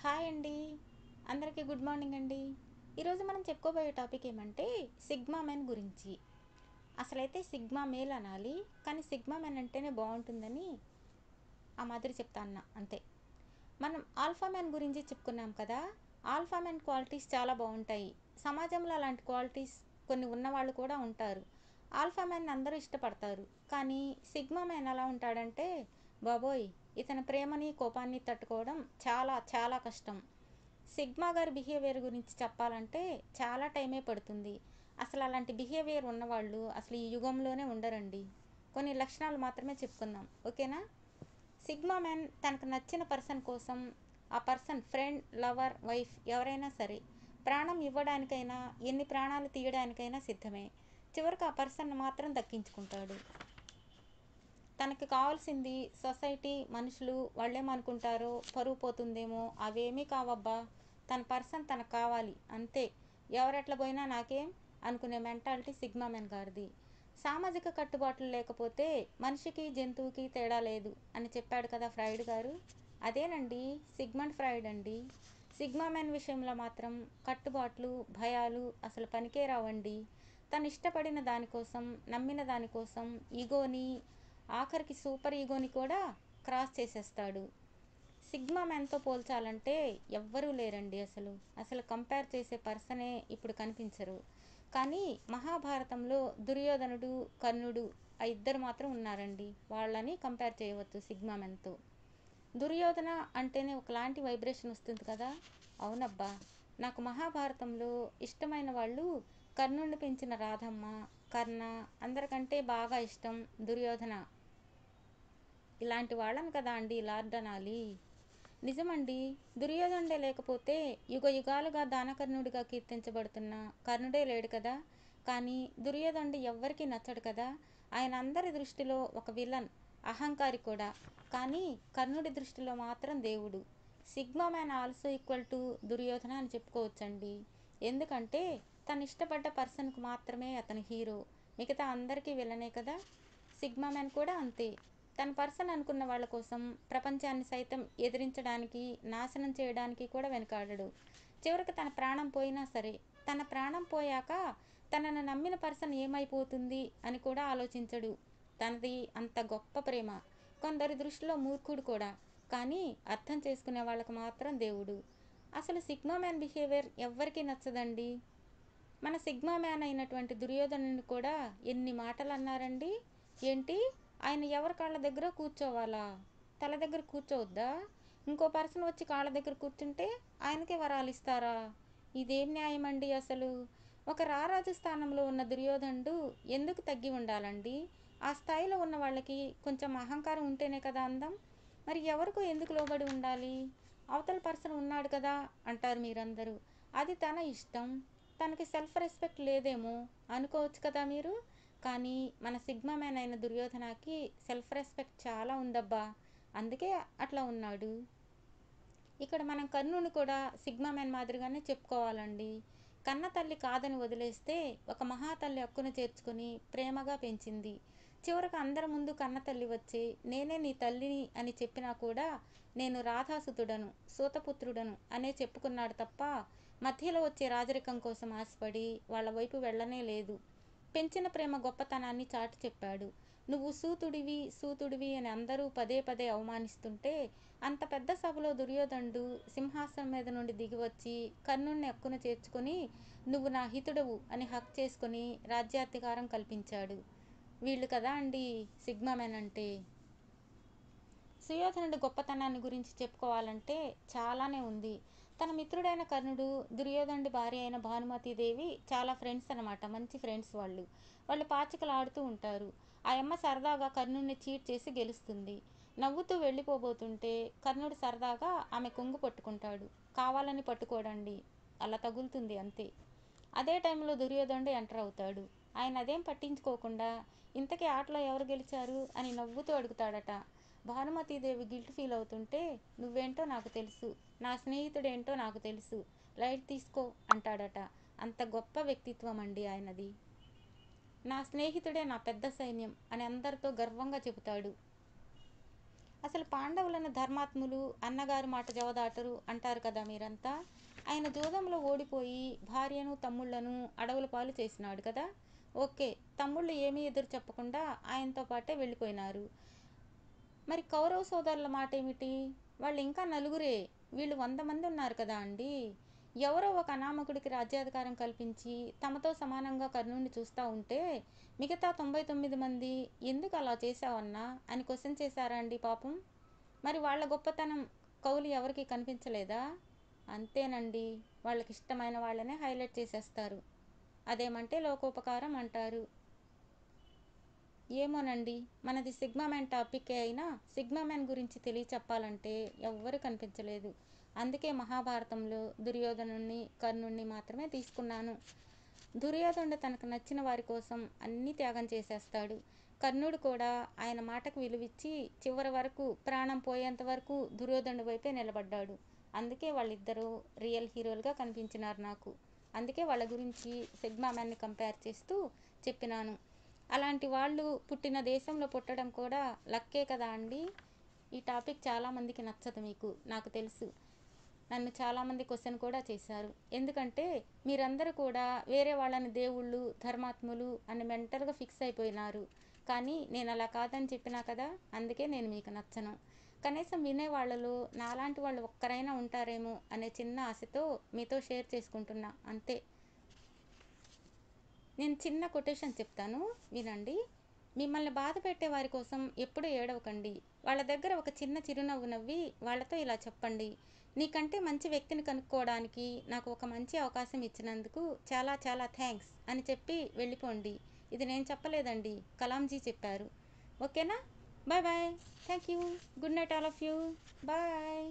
Hi అండి. అందరికీ good morning అండి. ఈరోజు మనం చెప్పుకోబోయే టాపిక్ ఏమంటే సిగ్మా మెన్ గురించి. అసలైతే సిగ్మా మేల్ అనాలి, కానీ సిగ్మా మెన్ అంటేనే బాగుంటుందని ఆ మాదిరి చెప్తా అన్నా అంతే. మనం ఆల్ఫా మెన్ గురించి చెప్పుకున్నాం కదా. ఆల్ఫా మెన్ క్వాలిటీస్ చాలా బాగుంటాయి. సమాజంలో అలాంటి క్వాలిటీస్ కొన్ని ఉన్నవాళ్ళు కూడా ఉంటారు. ఆల్ఫా మెన్ అందరూ ఇష్టపడతారు. కానీ సిగ్మా మెన్ ఎలా ఉంటాడంటే, బాబోయ్, ఇతని ప్రేమని కోపాన్ని తట్టుకోవడం చాలా చాలా కష్టం. సిగ్మా గారి బిహేవియర్ గురించి చెప్పాలంటే చాలా టైమే పడుతుంది. అసలు అలాంటి బిహేవియర్ ఉన్నవాళ్ళు అసలు ఈ యుగంలోనే ఉండరండి. కొన్ని లక్షణాలు మాత్రమే చెప్పుకుందాం, ఓకేనా? సిగ్మా మ్యాన్ తనకు నచ్చిన పర్సన్ కోసం, ఆ పర్సన్ ఫ్రెండ్, లవర్, వైఫ్ ఎవరైనా సరే ప్రాణం ఇవ్వడానికైనా, ఎన్ని ప్రాణాలు తీయడానికైనా సిద్ధమే. చివరికి ఆ పర్సన్ మాత్రం దక్కించుకుంటాడు. తనకి కావాల్సింది సొసైటీ, మనుషులు వాళ్ళేమనుకుంటారో, పరువు పోతుందేమో అవేమీ కావబ్బా. తన పర్సన్ తనకు కావాలి అంతే. ఎవరెట్లా పోయినా నాకేం అనుకునే మెంటాలిటీ సిగ్మా మెన్ గారిది. సామాజిక కట్టుబాట్లు లేకపోతే మనిషికి జంతువుకి తేడా లేదు అని చెప్పాడు కదా ఫ్రాయిడ్ గారు. అదేనండి సిగ్మండ్ ఫ్రాయిడ్ అండి. సిగ్మా మెన్ విషయంలో మాత్రం కట్టుబాట్లు, భయాలు అసలు పనికే రావండి. తను ఇష్టపడిన దానికోసం, నమ్మిన దానికోసం ఈగోని, ఆఖరికి సూపర్ ఈగోని కూడా క్రాస్ చేసేస్తాడు. సిగ్మా మ్యాన్తో పోల్చాలంటే ఎవ్వరూ లేరండి. అసలు అసలు కంపేర్ చేసే పర్సనే ఇప్పుడు కనిపించరు. కానీ మహాభారతంలో దుర్యోధనుడు, కర్ణుడు ఆ ఇద్దరు మాత్రం ఉన్నారండి. వాళ్ళని కంపేర్ చేయవచ్చు సిగ్మా మ్యాన్తో. దుర్యోధన అంటేనే ఒకలాంటి వైబ్రేషన్ వస్తుంది కదా. అవునబ్బా, నాకు మహాభారతంలో ఇష్టమైన వాళ్ళు కర్ణుడిని పెంచిన రాధమ్మ, కర్ణ, అందరికంటే బాగా ఇష్టం దుర్యోధన. ఇలాంటి వాళ్ళని కదా అండి లార్డ్ అనాలి. నిజమండి, దుర్యోధనుడే లేకపోతే యుగ యుగాలుగా దానకర్ణుడిగా కీర్తించబడుతున్న కర్ణుడే లేడు కదా. కానీ దుర్యోధనుడు ఎవ్వరికీ నచ్చడు కదా. ఆయన అందరి దృష్టిలో ఒక విలన్, అహంకారి కూడా. కానీ కర్ణుడి దృష్టిలో మాత్రం దేవుడు. Sigma man also equal to Duryodhana అని చెప్పుకోవచ్చండి. ఎందుకంటే తను ఇష్టపడ్డ పర్సన్కు మాత్రమే అతను హీరో, మిగతా అందరికీ విలనే కదా. సిగ్మా మ్యాన్ కూడా అంతే. తన పర్సన్ అనుకున్న వాళ్ళ కోసం ప్రపంచాన్ని సైతం ఎదిరించడానికి, నాశనం చేయడానికి కూడా వెనకాడడు. చివరికి తన ప్రాణం పోయినా సరే, తన ప్రాణం పోయాక తనను నమ్మిన పర్సన్ ఏమైపోతుంది అని కూడా ఆలోచించడు. తనది అంత గొప్ప ప్రేమ. కొందరి దృష్టిలో మూర్ఖుడు కూడా, కానీ అర్థం చేసుకునే వాళ్ళకు మాత్రం దేవుడు. అసలు సిగ్మా మ్యాన్ బిహేవియర్ ఎవ్వరికీ నచ్చదండి. మన సిగ్మా మ్యాన్ అయినటువంటి దుర్యోధనుని కూడా ఎన్ని మాటలు అన్నారండి. ఏంటి, ఆయన ఎవరి కాళ్ళ దగ్గర కూర్చోవాలా, తల దగ్గర కూర్చోవద్దా? ఇంకో పర్సన్ వచ్చి కాళ్ళ దగ్గర కూర్చుంటే ఆయనకే వరాలు ఇస్తారా? ఇదేం న్యాయం అండి అసలు? ఒక రారాజు స్థానంలో ఉన్న దుర్యోధనుడు ఎందుకు తగ్గి ఉండాలండి? ఆ స్థాయిలో ఉన్న వాళ్ళకి కొంచెం అహంకారం ఉంటేనే కదా అందం. మరి ఎవరికో ఎందుకు లోబడి ఉండాలి? అవతల పర్సన్ ఉన్నాడు కదా అంటారు మీరందరూ. అది తన ఇష్టం. తనకి సెల్ఫ్ రెస్పెక్ట్ లేదేమో అనుకోవచ్చు కదా మీరు. కానీ మన సిగ్మా మ్యాన్ అయిన దుర్యోధనకి సెల్ఫ్ రెస్పెక్ట్ చాలా ఉందబ్బా. అందుకే అట్లా ఉన్నాడు. ఇక్కడ మనం కర్ణుని కూడా సిగ్మా మ్యాన్ మాదిరిగానే చెప్పుకోవాలండి. కన్న తల్లి కాదని వదిలేస్తే ఒక మహాతల్లి హక్కును చేర్చుకుని ప్రేమగా పెంచింది. చివరకు అందరి ముందు కన్న తల్లి వచ్చి నేనే నీ తల్లిని అని చెప్పినా కూడా నేను రాధాసుతుడను, సూతపుత్రుడను అనే చెప్పుకున్నాడు తప్ప మధ్యలో వచ్చే రాజరికం కోసం ఆశపడి వాళ్ళ వైపు వెళ్ళనే లేదు. పెంచిన ప్రేమ గొప్పతనాన్ని చాటి చెప్పాడు. నువ్వు సూతుడివి, సూతుడివి అని అందరూ పదే పదే అవమానిస్తుంటే అంత పెద్ద సభలో దుర్యోధనుడు సింహాసనం మీద నుండి దిగివచ్చి కర్ణుణ్ణి హక్కున చేర్చుకొని నువ్వు నా హితుడవు అని హక్ చేసుకొని రాజ్యాధికారం కల్పించాడు. వీళ్ళు కదా అండి సిగ్మా మెన్ అంటే. సుయోధనుడి గొప్పతనాన్ని గురించి చెప్పుకోవాలంటే చాలానే ఉంది. తన మిత్రుడైన కర్ణుడు, దుర్యోధనుడి భార్య అయిన భానుమతీదేవి చాలా ఫ్రెండ్స్ అనమాట, మంచి ఫ్రెండ్స్ వాళ్ళు. వాళ్ళు పాచికలు ఆడుతూ ఉంటారు. ఆ అమ్మ సరదాగా కర్ణుడిని చీట్ చేసి గెలుస్తుంది. నవ్వుతూ వెళ్ళిపోబోతుంటే కర్ణుడు సరదాగా ఆమె కొంగు పట్టుకుంటాడు. కావాలని పట్టుకోడండి, అలా తగులుతుంది అంతే. అదే టైంలో దుర్యోధనుడు ఎంటర్ అవుతాడు. ఆయన అదేం పట్టించుకోకుండా ఇంతకీ ఆటలో ఎవరు గెలిచారు అని నవ్వుతూ అడుగుతాడట. భానుమతీదేవి గిల్ట్ ఫీల్ అవుతుంటే నువ్వేంటో నాకు తెలుసు, నా స్నేహితుడేంటో నాకు తెలుసు, లైట్ తీసుకో అంటాడట. అంత గొప్ప వ్యక్తిత్వం అండి ఆయనది. నా స్నేహితుడే నా పెద్ద సైన్యం అని అందరితో గర్వంగా చెబుతాడు. అసలు పాండవులను ధర్మాత్ములు, అన్నగారు మాట జవదాటరు అంటారు కదా మీరంతా. ఆయన జూదంలో ఓడిపోయి భార్యను తమ్ముళ్లను అడవుల పాలు చేసినాడు కదా. ఓకే, తమ్ముళ్ళు ఏమీ ఎదురు చెప్పకుండా ఆయనతో పాటే వెళ్ళిపోయినారు. మరి కౌరవ సోదరుల మాట ఏమిటి? వాళ్ళు ఇంకా నలుగురే, వీళ్ళు 100 మంది ఉన్నారు కదా అండి. ఎవరో ఒక అనామకుడికి రాజ్యాధికారం కల్పించి తమతో సమానంగా కర్ణుడిని చూస్తూ ఉంటే మిగతా 99 మంది ఎందుకు అలా చేశావన్నా అని క్వశ్చన్ చేశారా అండి పాపం. మరి వాళ్ళ గొప్పతనం కవులు ఎవరికి కనిపించలేదా? అంతేనండి, వాళ్ళకి ఇష్టమైన వాళ్ళనే హైలైట్ చేసేస్తారు. అదేమంటే లోకోపకారం అంటారు. ఏమోనండి, మనది సిగ్మామెన్ టాపిక్ అయినా సిగ్మామెన్ గురించి చెప్పాలంటే ఎవ్వరు కనిపించలేదు. అందుకే మహాభారతంలో దుర్యోధనుణ్ణి కర్ణుణ్ణి మాత్రమే తీసుకున్నాను. దుర్యోధనుడు తనకు నచ్చిన వారి కోసం అన్నీ త్యాగం చేసేస్తాడు. కర్ణుడు కూడా ఆయన మాటకు విలువిచ్చి చివరి వరకు, ప్రాణం పోయేంత వరకు దుర్యోధనుడి వైపే నిలబడ్డాడు. అందుకే వాళ్ళిద్దరూ రియల్ హీరోలుగా కనిపించినారు నాకు. అందుకే వాళ్ళ గురించి సిగ్మామెన్ని కంపేర్ చేస్తూ చెప్పినాను. అలాంటి వాళ్ళు పుట్టిన దేశంలో పుట్టడం కూడా లక్కే కదా అండి. ఈ టాపిక్ చాలామందికి నచ్చదు, మీకు నాకు తెలుసు. నన్ను చాలామంది క్వశ్చన్ కూడా చేశారు. ఎందుకంటే మీరందరూ కూడా వేరే వాళ్ళని దేవుళ్ళు, ధర్మాత్ములు అని మెంటల్గా ఫిక్స్ అయిపోయినారు. కానీ నేను అలా కాదని చెప్పినా కదా, అందుకే నేను మీకు నచ్చను. కనీసం వినేవాళ్ళలో నాలాంటి వాళ్ళు ఒక్కరైనా ఉంటారేమో అనే చిన్న ఆశతో మీతో షేర్ చేసుకుంటున్నా, అంతే. నేను చిన్న కొటేషన్ చెప్తాను, వినండి. మిమ్మల్ని బాధ పెట్టే వారి కోసం ఎప్పుడు ఏడవకండి. వాళ్ళ దగ్గర ఒక చిన్న చిరునవ్వు నవ్వి వాళ్ళతో ఇలా చెప్పండి: నీకంటే మంచి వ్యక్తిని కనుక్కోవడానికి నాకు ఒక మంచి అవకాశం ఇచ్చినందుకు చాలా చాలా థ్యాంక్స్ అని చెప్పి వెళ్ళిపోండి. ఇది నేను చెప్పలేదండి, కలాంజీ చెప్పారు. ఓకేనా? Bye bye. Thank you. Good night all of you. Bye.